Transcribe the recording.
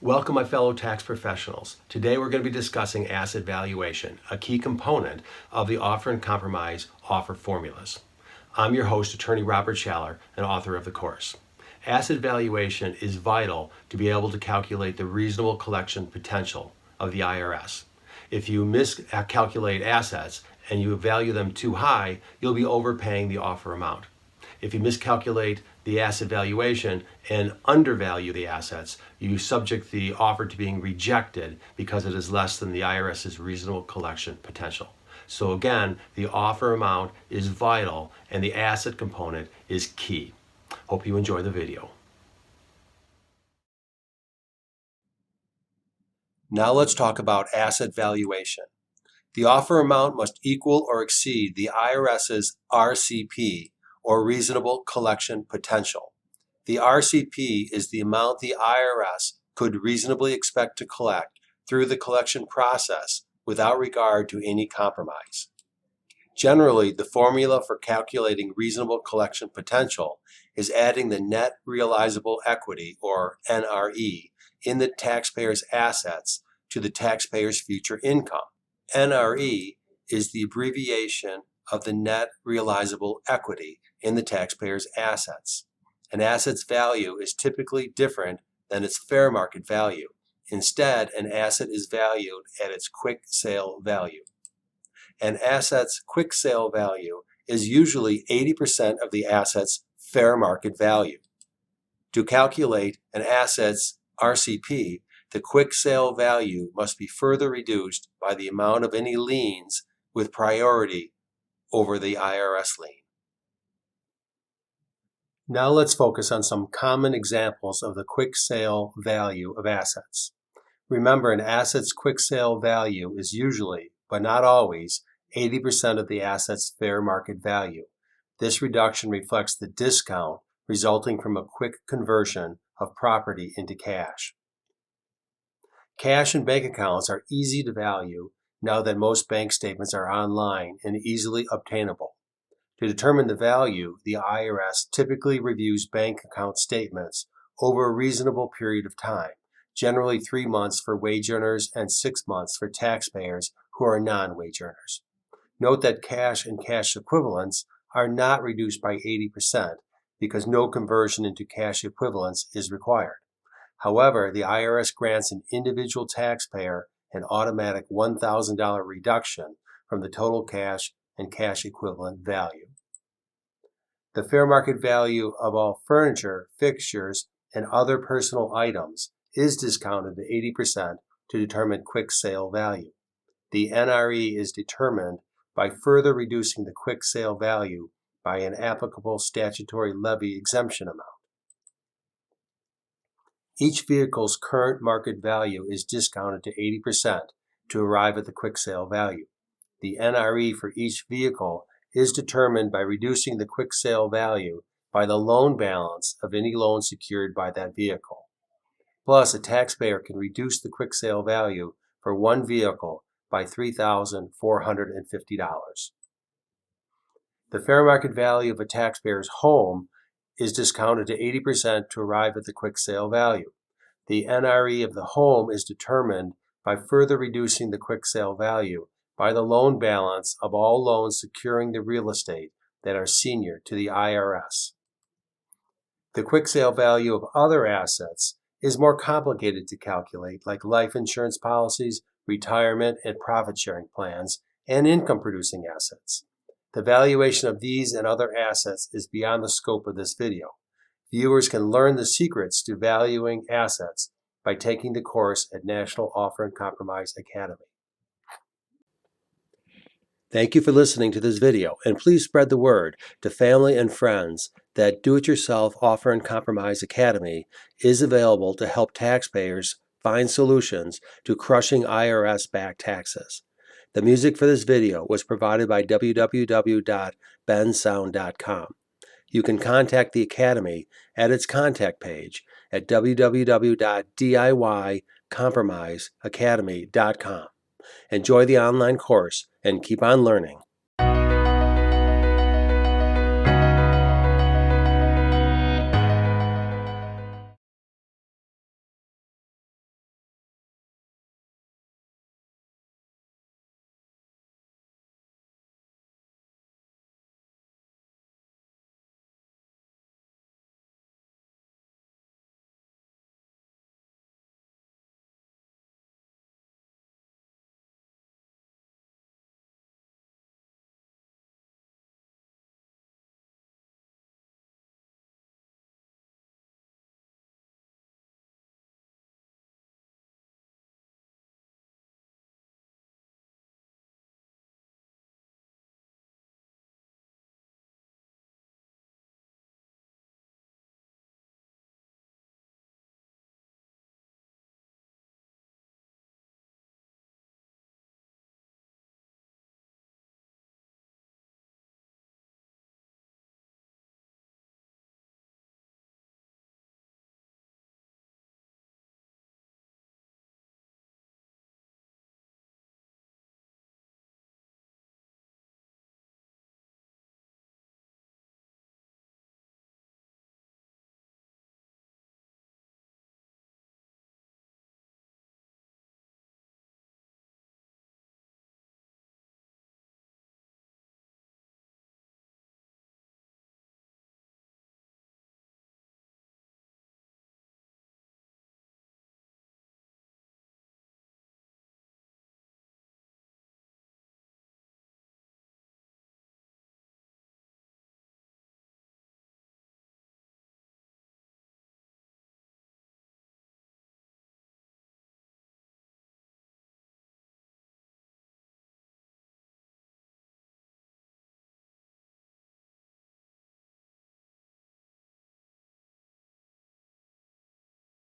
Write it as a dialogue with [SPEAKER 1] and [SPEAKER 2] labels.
[SPEAKER 1] Welcome, my fellow tax professionals. Today we're going to be discussing asset valuation, a key component of the offer and compromise offer formulas. I'm your host, attorney Robert Schaller, and author of the course. Asset valuation is vital to be able to calculate the reasonable collection potential of the IRS. If you miscalculate assets and you value them too high, you'll be overpaying the offer amount. If you miscalculate the asset valuation and undervalue the assets, you subject the offer to being rejected because it is less than the IRS's reasonable collection potential. So again, the offer amount is vital and the asset component is key. Hope you enjoy the video. Now let's talk about asset valuation. The offer amount must equal or exceed the IRS's RCP, or reasonable collection potential. The RCP is the amount the IRS could reasonably expect to collect through the collection process without regard to any compromise. Generally, the formula for calculating reasonable collection potential is adding the net realizable equity, or NRE, in the taxpayer's assets to the taxpayer's future income. NRE is the abbreviation of the net realizable equity in the taxpayer's assets. An asset's value is typically different than its fair market value. Instead, an asset is valued at its quick sale value. An asset's quick sale value is usually 80% of the asset's fair market value. To calculate an asset's RCP, the quick sale value must be further reduced by the amount of any liens with priority over the IRS lien. Now let's focus on some common examples of the quick sale value of assets. Remember, an asset's quick sale value is usually, but not always, 80% of the asset's fair market value. This reduction reflects the discount resulting from a quick conversion of property into cash. Cash and bank accounts are easy to value now that most bank statements are online and easily obtainable. To determine the value, the IRS typically reviews bank account statements over a reasonable period of time, generally 3 months for wage earners and 6 months for taxpayers who are non-wage earners. Note that cash and cash equivalents are not reduced by 80% because no conversion into cash equivalents is required. However, the IRS grants an individual taxpayer an automatic $1,000 reduction from the total cash and cash equivalent value. The fair market value of all furniture, fixtures, and other personal items is discounted to 80% to determine quick sale value. The NRE is determined by further reducing the quick sale value by an applicable statutory levy exemption amount. Each vehicle's current market value is discounted to 80% to arrive at the quick sale value. The NRE for each vehicle is determined by reducing the quick sale value by the loan balance of any loan secured by that vehicle. Plus, a taxpayer can reduce the quick sale value for one vehicle by $3,450. The fair market value of a taxpayer's home is discounted to 80% to arrive at the quick sale value. The NRE of the home is determined by further reducing the quick sale value by the loan balance of all loans securing the real estate that are senior to the IRS. The quick sale value of other assets is more complicated to calculate, like life insurance policies, retirement and profit-sharing plans, and income-producing assets. The valuation of these and other assets is beyond the scope of this video. Viewers can learn the secrets to valuing assets by taking the course at National Offer and Compromise Academy. Thank you for listening to this video, and please spread the word to family and friends that Do-It-Yourself Offer and Compromise Academy is available to help taxpayers find solutions to crushing IRS-backed taxes. The music for this video was provided by www.bensound.com. You can contact the Academy at its contact page at www.diycompromiseacademy.com. Enjoy the online course and keep on learning.